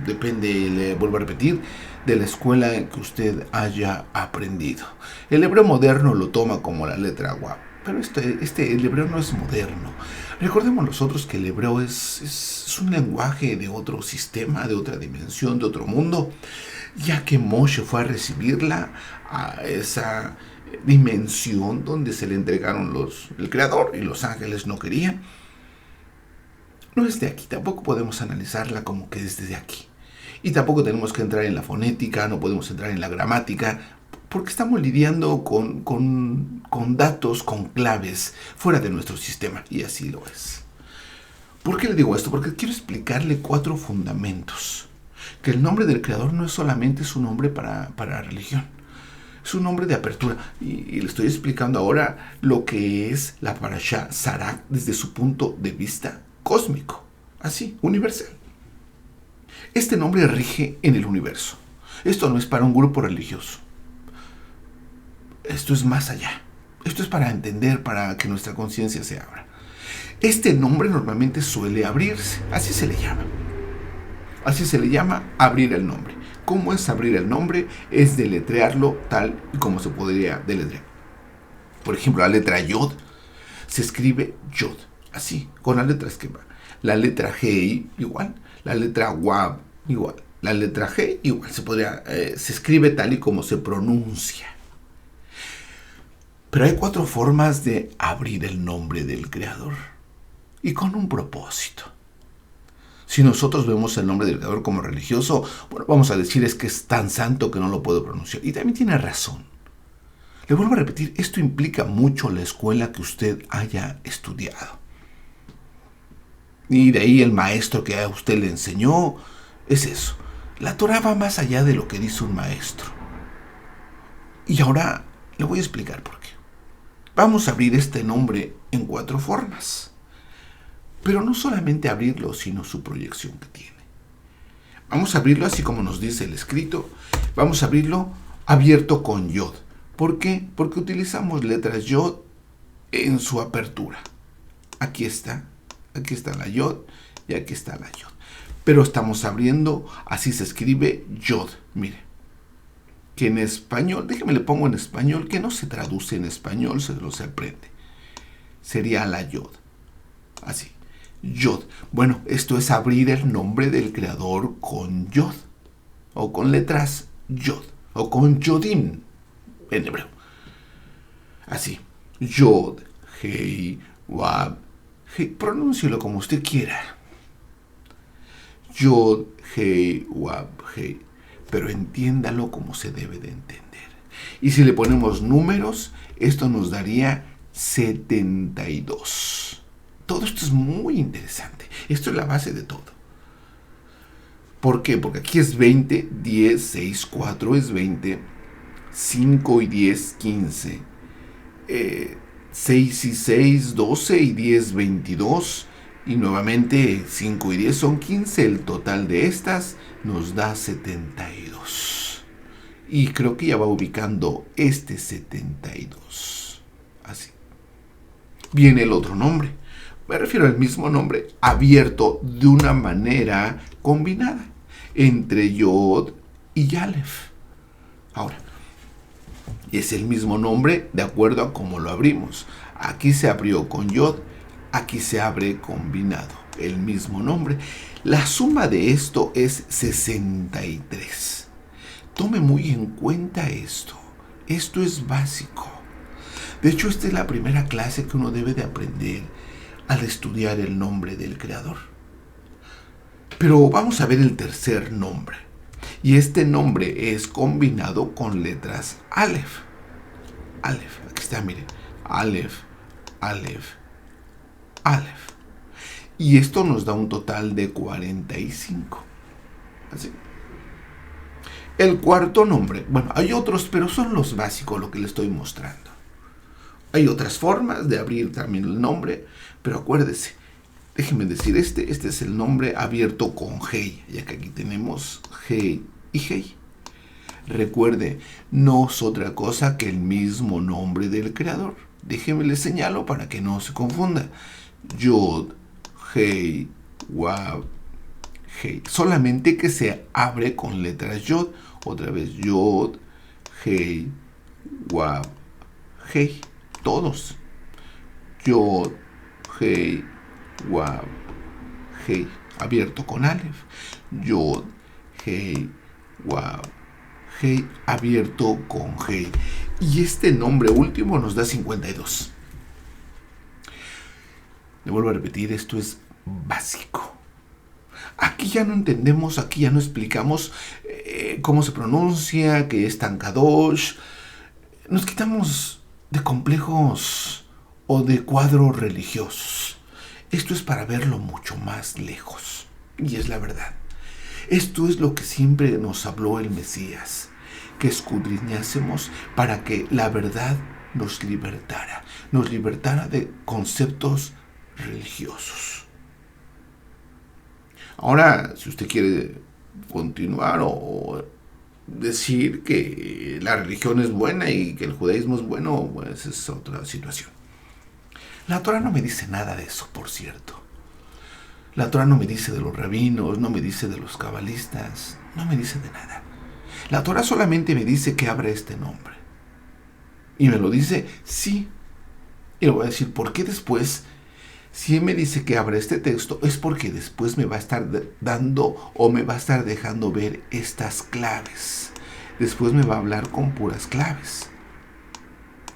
Depende, le vuelvo a repetir, de la escuela en que usted haya aprendido. El hebreo moderno lo toma como la letra Wa, pero el hebreo no es moderno. Recordemos nosotros que el hebreo es un lenguaje de otro sistema, de otra dimensión, de otro mundo, ya que Moshe fue a recibirla a esa dimensión donde se le entregaron el creador y los ángeles no querían. No es de aquí, tampoco podemos analizarla como que es desde aquí. Y tampoco tenemos que entrar en la fonética, no podemos entrar en la gramática, porque estamos lidiando con datos, con claves fuera de nuestro sistema, y así lo es. ¿Por qué le digo esto? Porque quiero explicarle 4 fundamentos. Que el nombre del creador no es solamente su nombre para la religión, es un nombre de apertura. Y le estoy explicando ahora lo que es la parashá Sarak desde su punto de vista cósmico, así, universal. Este nombre rige en el universo. Esto no es para un grupo religioso. Esto es más allá. Esto es para entender, para que nuestra conciencia se abra. Este nombre normalmente suele abrirse, así se le llama. Así se le llama abrir el nombre. ¿Cómo es abrir el nombre? Es deletrearlo tal y como se podría deletrear. Por ejemplo, la letra Yod se escribe Yod, así, con las letras que va. La letra Hei igual, la letra Wab igual, La letra G igual se escribe tal y como se pronuncia. Pero hay 4 formas de abrir el nombre del Creador y con un propósito. Si nosotros vemos el nombre del Creador como religioso, bueno, vamos a decir es que es tan santo que no lo puedo pronunciar. Y también tiene razón. Le vuelvo a repetir, esto implica mucho la escuela que usted haya estudiado. Y de ahí el maestro que a usted le enseñó, es eso. La Torah va más allá de lo que dice un maestro. Y ahora le voy a explicar por qué. Vamos a abrir este nombre en 4 formas. Pero no solamente abrirlo, sino su proyección que tiene. Vamos a abrirlo así como nos dice el escrito. Vamos a abrirlo abierto con Yod. ¿Por qué? Porque utilizamos letras Yod en su apertura. Aquí está la Yod y aquí está la Yod. Pero estamos abriendo, así se escribe Yod. Mire, que en español, déjeme le pongo en español, que no se traduce en español, se aprende. Sería la Yod. Así. Yod. Bueno, esto es abrir el nombre del Creador con Yod. O con letras Yod. O con Yodim en hebreo. Así. Yod, Hei, Wab, Hei. Pronúncielo como usted quiera. Yod, Hei, Wab, Hei. Pero entiéndalo como se debe de entender. Y si le ponemos números, esto nos daría 72. Todo esto es muy interesante. Esto es la base de todo. ¿Por qué? Porque aquí es 20, 10, 6, 4 es 20, 5 y 10, 15, 6 y 6, 12 y 10, 22, y nuevamente 5 y 10 son 15. El total de estas nos da 72. Y creo que ya va ubicando este 72. Así. Viene el otro nombre. Me refiero al mismo nombre, abierto de una manera combinada entre Yod y Yalef. Ahora, es el mismo nombre de acuerdo a cómo lo abrimos. Aquí se abrió con Yod, aquí se abre combinado. El mismo nombre. La suma de esto es 63. Tome muy en cuenta esto. Esto es básico. De hecho, esta es la primera clase que uno debe de aprender al estudiar el nombre del Creador. Pero vamos a ver el tercer nombre. Y este nombre es combinado con letras Aleph. Aleph, aquí está, miren. Aleph, Aleph, Aleph. Y esto nos da un total de 45. Así. El cuarto nombre, bueno, hay otros, pero son los básicos lo que le estoy mostrando. Hay otras formas de abrir también el nombre, pero acuérdese, déjenme decir, este es el nombre abierto con Hei, ya que aquí tenemos Hei y Hei. Recuerde, no es otra cosa que el mismo nombre del Creador. Déjenme le señalo para que no se confunda. Yod, Hei, Wab, Hei. Solamente que se abre con letras Yod. Otra vez, Yod, Hei, Wab, Hei. Todos. Yod, Hei, Wab, Hei. Abierto con Aleph. Yod, Hei, Wab, Hei. Abierto con Hei. Y este nombre último nos da 52. Le vuelvo a repetir, esto es básico. Aquí ya no entendemos, aquí ya no explicamos cómo se pronuncia, que es tan kadosh. Nos quitamos de complejos o de cuadros religiosos. Esto es para verlo mucho más lejos. Y es la verdad. Esto es lo que siempre nos habló el Mesías, que escudriñásemos para que la verdad nos libertara de conceptos religiosos. Ahora, si usted quiere continuar o decir que la religión es buena y que el judaísmo es bueno, pues es otra situación. La Torah no me dice nada de eso, por cierto. La Torah no me dice de los rabinos, no me dice de los cabalistas, no me dice de nada. La Torah solamente me dice que abra este nombre. Y me lo dice, sí. Y le voy a decir, ¿por qué después Si él me dice que abra este texto, es porque después me va a estar dando o me va a estar dejando ver estas claves. Después me va a hablar con puras claves.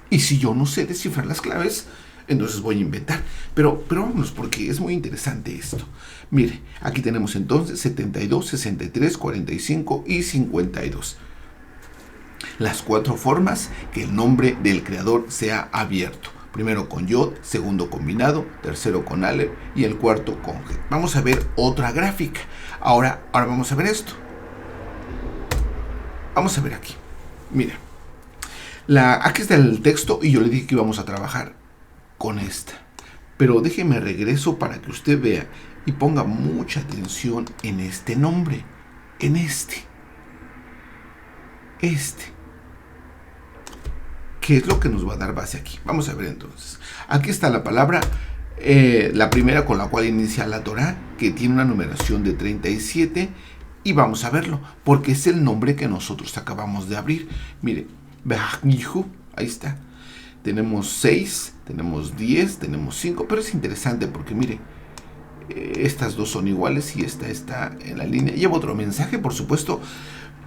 Y si yo no sé descifrar las claves, entonces voy a inventar. Pero vámonos, porque es muy interesante esto. Mire, aquí tenemos entonces 72, 63, 45 y 52. Las 4 formas que el nombre del creador sea abierto. Primero con Yod, segundo combinado, tercero con Aleph y el cuarto con G. Vamos a ver otra gráfica. Ahora vamos a ver esto. Vamos a ver aquí. Mira. Aquí está el texto y yo le dije que íbamos a trabajar con esta. Pero déjeme regreso para que usted vea y ponga mucha atención en este nombre. En este. ¿Qué es lo que nos va a dar base aquí? Vamos a ver entonces. Aquí está la palabra, la primera con la cual inicia la Torá, que tiene una numeración de 37. Y vamos a verlo, porque es el nombre que nosotros acabamos de abrir. Mire, ahí está. Tenemos 6, tenemos 10, tenemos 5, pero es interesante porque mire, estas dos son iguales y esta está en la línea. Lleva otro mensaje, por supuesto,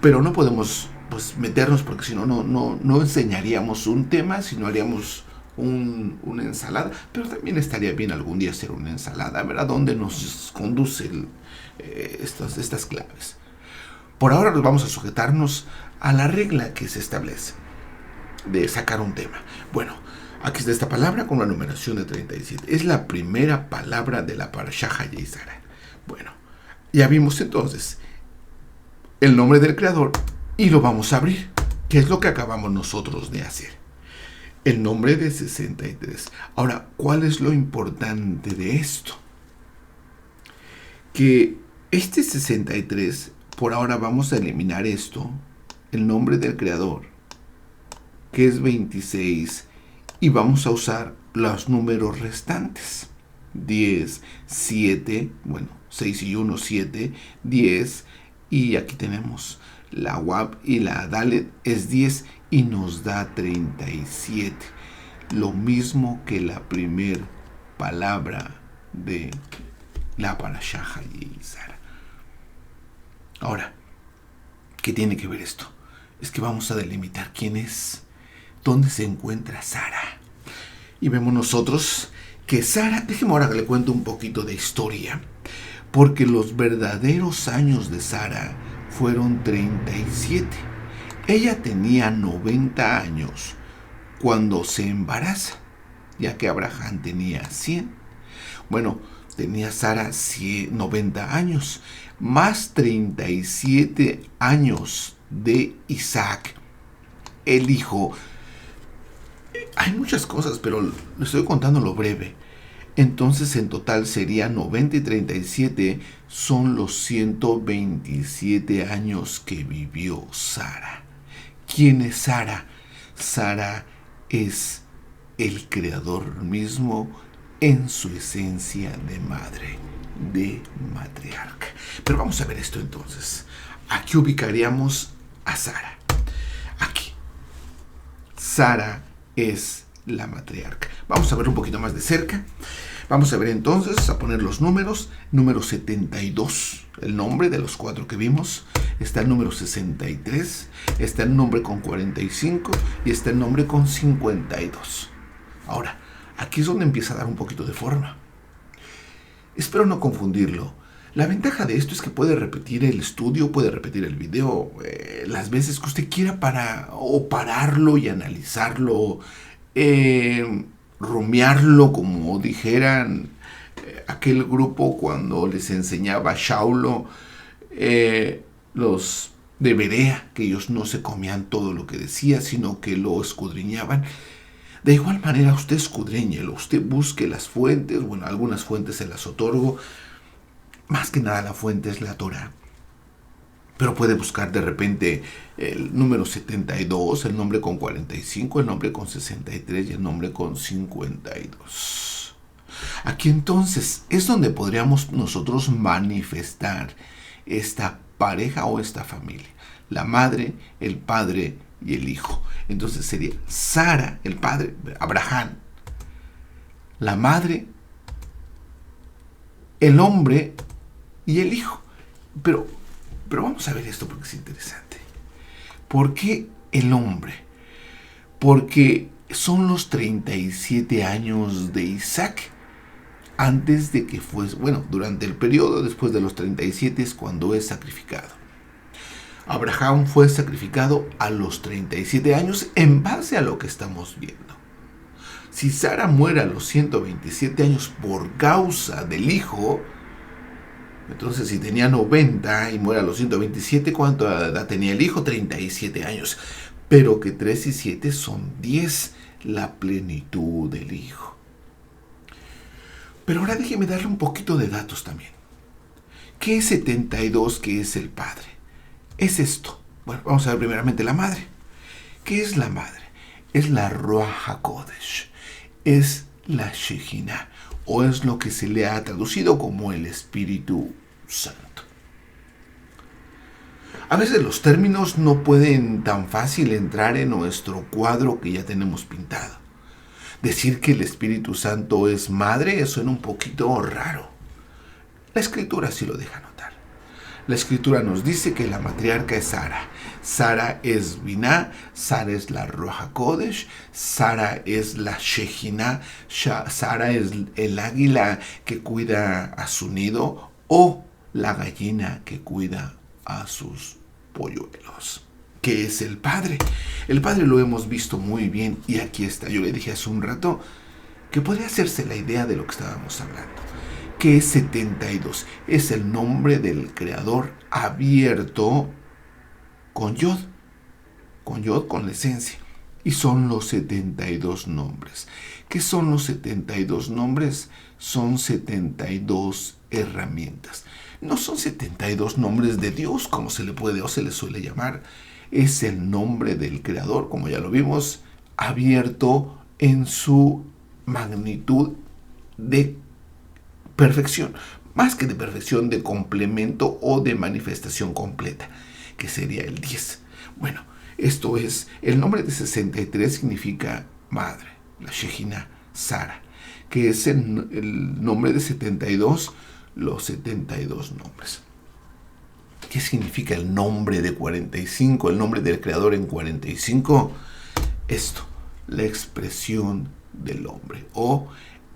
pero no podemos meternos porque si no, no enseñaríamos un tema, sino haríamos una ensalada. Pero también estaría bien algún día hacer una ensalada, ¿verdad? ¿Dónde nos conduce estas claves? Por ahora nos vamos a sujetarnos a la regla que se establece de sacar un tema. Bueno, aquí está esta palabra con una numeración de 37. Es la primera palabra de la Parashá Hayei Sara. Bueno, ya vimos entonces el nombre del creador y lo vamos a abrir, que es lo que acabamos nosotros de hacer. El nombre de 63. Ahora, ¿cuál es lo importante de esto? Que este 63, por ahora vamos a eliminar esto, el nombre del creador, que es 26, y vamos a usar los números restantes. 10, 7, 6 y 1, 7, 10, y aquí tenemos la Wab y la Dalet es 10 y nos da 37. Lo mismo que la primer palabra de la Parashá Hayei Sara. Ahora, ¿qué tiene que ver esto? Es que vamos a delimitar quién es, dónde se encuentra Sara. Y vemos nosotros que Sara, déjeme ahora que le cuento un poquito de historia, porque los verdaderos años de Sara fueron 37. Ella tenía 90 años cuando se embaraza, ya que Abraham tenía 100. Bueno, tenía Sara 90 años, más 37 años de Isaac, el hijo. Hay muchas cosas, pero le estoy contando lo breve. Entonces en total sería 90 y 37, son los 127 años que vivió Sara. ¿Quién es Sara? Sara es el creador mismo en su esencia de madre, de matriarca. Pero vamos a ver esto entonces. Aquí ubicaríamos a Sara. Aquí. Sara es la matriarca. Vamos a ver un poquito más de cerca. Vamos a ver entonces, a poner los números. Número 72, el nombre de los 4 que vimos. Está el número 63, está el nombre con 45 y está el nombre con 52. Ahora, aquí es donde empieza a dar un poquito de forma. Espero no confundirlo. La ventaja de esto es que puede repetir el estudio, puede repetir el video las veces que usted quiera pararlo y analizarlo, rumiarlo, como dijeran aquel grupo cuando les enseñaba a Shaulo, los de Berea, que ellos no se comían todo lo que decía, sino que lo escudriñaban. De igual manera, usted escudriñelo, usted busque las fuentes. Bueno, algunas fuentes se las otorgo. Más que nada la fuente es la Torá. Pero puede buscar de repente el número 72, el nombre con 45, el nombre con 63 y el nombre con 52. Aquí entonces es donde podríamos nosotros manifestar esta pareja o esta familia. La madre, el padre y el hijo. Entonces sería Sara, el padre, Abraham. La madre, el hombre y el hijo. Pero vamos a ver esto porque es interesante. ¿Por qué el hombre? Porque son los 37 años de Isaac antes de que fuese, durante el periodo después de los 37 es cuando es sacrificado. Abraham fue sacrificado a los 37 años en base a lo que estamos viendo. Si Sara muere a los 127 años por causa del hijo, entonces si tenía 90 y muere a los 127, ¿cuánta edad tenía el hijo? 37 años. Pero que 3 y 7 son 10, la plenitud del hijo. Pero ahora déjeme darle un poquito de datos también. ¿Qué es 72? ¿Qué es el padre? Es esto. Bueno, vamos a ver primeramente la madre. ¿Qué es la madre? Es la Ruach HaKodesh. Es la Shejina, o es lo que se le ha traducido como el Espíritu Santo. A veces los términos no pueden tan fácil entrar en nuestro cuadro que ya tenemos pintado. Decir que el Espíritu Santo es madre suena un poquito raro. La Escritura sí lo deja notar. La Escritura nos dice que la matriarca es Sara. Sara es Biná, Sara es la Ruach HaKodesh, Sara es la Shejina, Sara es el águila que cuida a su nido o la gallina que cuida a sus polluelos. ¿Qué es el Padre? El Padre lo hemos visto muy bien y aquí está. Yo le dije hace un rato que podría hacerse la idea de lo que estábamos hablando. ¿Qué es 72? Es el nombre del Creador abierto con Yod, con la esencia. Y son los 72 nombres. ¿Qué son los 72 nombres? Son 72 herramientas. No son 72 nombres de Dios, como se le puede o se le suele llamar. Es el nombre del Creador, como ya lo vimos, abierto en su magnitud de perfección. Más que de perfección, de complemento o de manifestación completa, que sería el 10. Bueno, esto es, el nombre de 63 significa madre, la Shejina, Sara, que es el nombre de 72, los 72 nombres. ¿Qué significa el nombre de 45, el nombre del Creador en 45? Esto, la expresión del hombre, o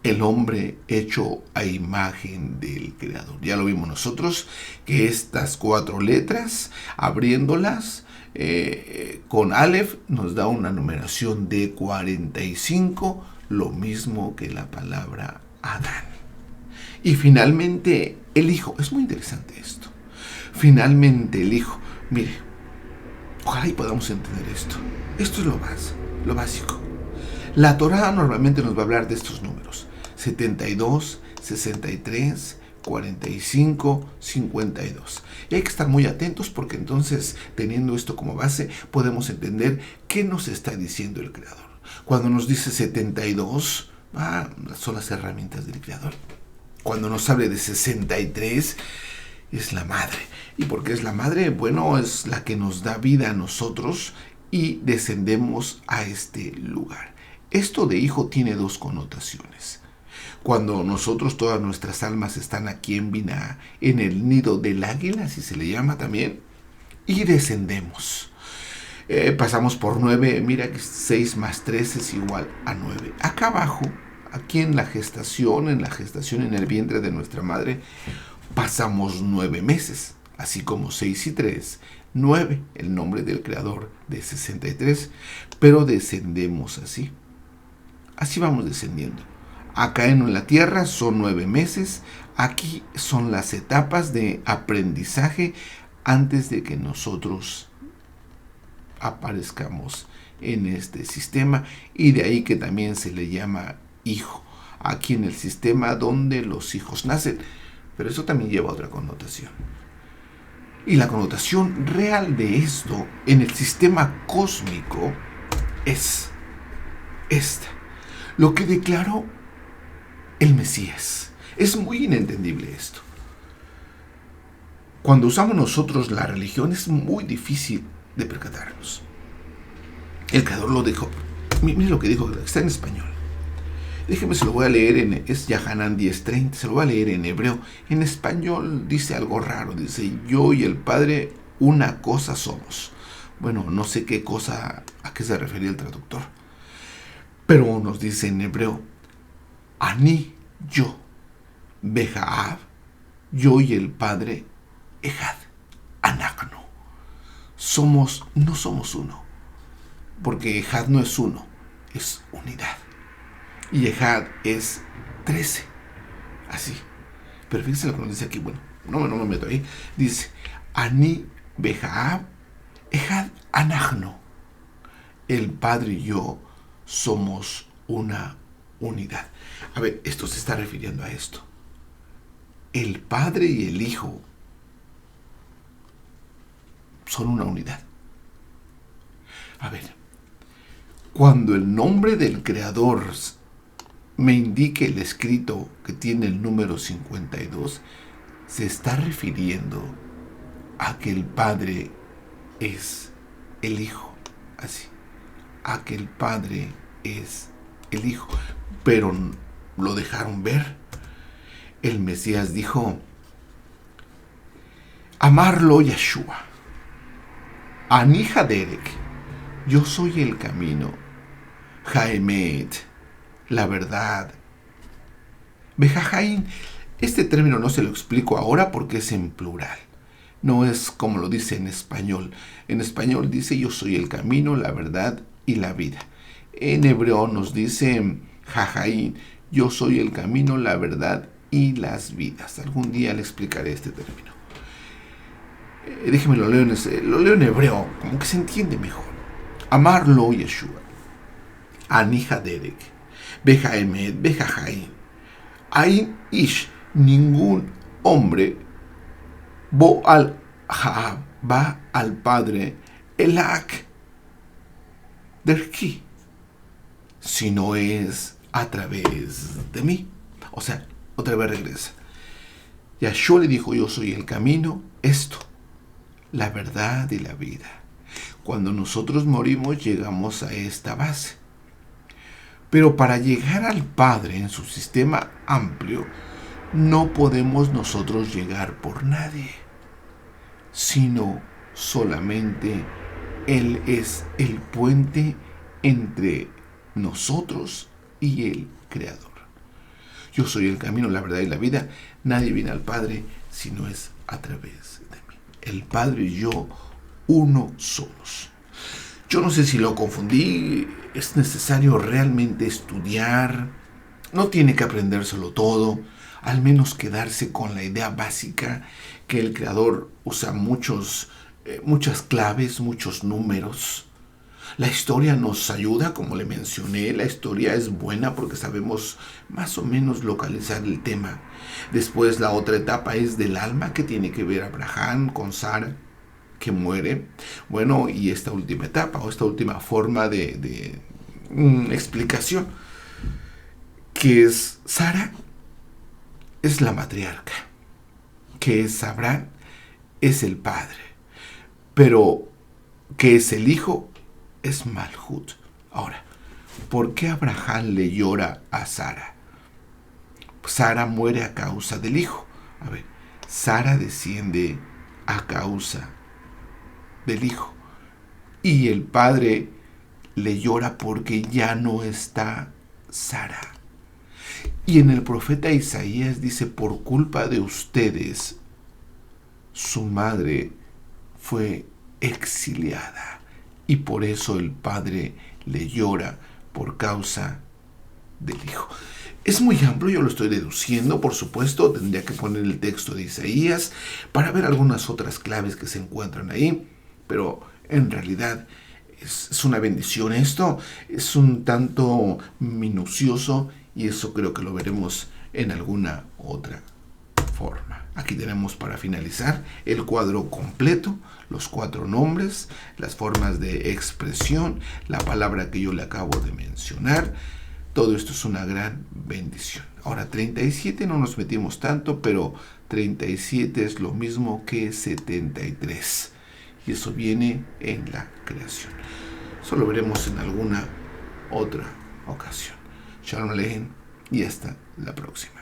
el hombre hecho a imagen del Creador. Ya lo vimos nosotros, que estas 4 letras, abriéndolas con Aleph, nos da una numeración de 45, lo mismo que la palabra Adán. Y finalmente, el Hijo. Es muy interesante esto. Finalmente, el Hijo. Mire, ojalá y podamos entender esto. Esto es lo básico. La Torá normalmente nos va a hablar de estos números. 72, 63, 45, 52. Y hay que estar muy atentos porque entonces, teniendo esto como base, podemos entender qué nos está diciendo el Creador. Cuando nos dice 72, son las herramientas del Creador. Cuando nos hable de 63, es la madre. ¿Y por qué es la madre? Bueno, es la que nos da vida a nosotros y descendemos a este lugar. Esto de hijo tiene 2 connotaciones. Cuando nosotros, todas nuestras almas están aquí en Biná, en el nido del águila, así se le llama también, y descendemos. Pasamos por 9, mira que 6 más 3 es igual a 9. Acá abajo, aquí en la gestación en el vientre de nuestra madre, pasamos 9 meses, así como 6 y 3, 9, el nombre del Creador de 63, pero descendemos así. Así vamos descendiendo. Acá en la tierra son 9 meses, aquí son las etapas de aprendizaje antes de que nosotros aparezcamos en este sistema, y de ahí que también se le llama hijo, aquí en el sistema donde los hijos nacen, pero eso también lleva otra connotación. Y la connotación real de esto en el sistema cósmico es esta, lo que declaró el Mesías. Es muy inentendible esto. Cuando usamos nosotros la religión es muy difícil de percatarnos. El Creador lo dijo. Mire lo que dijo, está en español. Déjeme, se lo voy a leer es Yahanan 10:30, se lo voy a leer en hebreo. En español dice algo raro, dice, yo y el Padre una cosa somos. Bueno, no sé qué cosa, a qué se refería el traductor, pero nos dice en hebreo, Ani, yo, Bejaab, yo y el Padre, Ejad, Anakno. No somos uno, porque Ejad no es uno, es unidad. Y Ejad es 13, así. Pero fíjense lo que nos dice aquí, bueno, no me meto ahí. Dice, Ani, Bejaab, Ejad, Anakno. El Padre y yo somos una unidad. A ver, esto se está refiriendo a esto. El Padre y el Hijo son una unidad. A ver, cuando el nombre del Creador me indique el escrito que tiene el número 52, se está refiriendo a que el Padre es el Hijo, así, a que el Padre es el Hijo, pero lo dejaron ver. El Mesías dijo, amarlo Yeshua, Ani Haderek, yo soy el camino, Haemet, la verdad. Bejajain, este término no se lo explico ahora porque es en plural. No es como lo dice en español. En español dice yo soy el camino, la verdad y la vida. En hebreo nos dice Jajain, yo soy el camino, la verdad y las vidas. Algún día le explicaré este término. Déjeme lo leo en hebreo, como que se entiende mejor. Amarlo Yeshua, Ani Haderek, Bejaemet, Bejajain. Ain Ish, ningún hombre, Bo al Haab, va al Padre, Elak, Derki, si no es a través de mí. O sea, otra vez regresa. Yahshua le dijo, yo soy el camino, esto, la verdad y la vida. Cuando nosotros morimos llegamos a esta base. Pero para llegar al Padre en su sistema amplio, no podemos nosotros llegar por nadie, sino solamente Él es el puente entre nosotros y el Creador. Yo soy el camino, la verdad y la vida. Nadie viene al Padre si no es a través de mí. El Padre y yo, uno somos. Yo no sé si lo confundí. Es necesario realmente estudiar. No tiene que aprendérselo todo. Al menos quedarse con la idea básica que el Creador usa muchas claves, muchos números. La historia nos ayuda, como le mencioné. La historia es buena porque sabemos más o menos localizar el tema. Después la otra etapa es del alma, que tiene que ver Abraham con Sara, que muere. Bueno, y esta última etapa o esta última forma de explicación, que es Sara, es la matriarca, que es Abraham, es el padre, pero que es el hijo, es Malhut. Ahora, ¿por qué Abraham le llora a Sara? Sara muere a causa del hijo. A ver, Sara desciende a causa del hijo. Y el padre le llora porque ya no está Sara. Y en el profeta Isaías dice, por culpa de ustedes, su madre fue exiliada. Y por eso el padre le llora por causa del hijo. Es muy amplio, yo lo estoy deduciendo, por supuesto, tendría que poner el texto de Isaías para ver algunas otras claves que se encuentran ahí, pero en realidad es una bendición esto, es un tanto minucioso y eso creo que lo veremos en alguna otra forma. Aquí tenemos para finalizar el cuadro completo, los 4 nombres, las formas de expresión, la palabra que yo le acabo de mencionar. Todo esto es una gran bendición. Ahora 37 no nos metimos tanto, pero 37 es lo mismo que 73. Y eso viene en la creación. Eso lo veremos en alguna otra ocasión. Shalom Aleichem y hasta la próxima.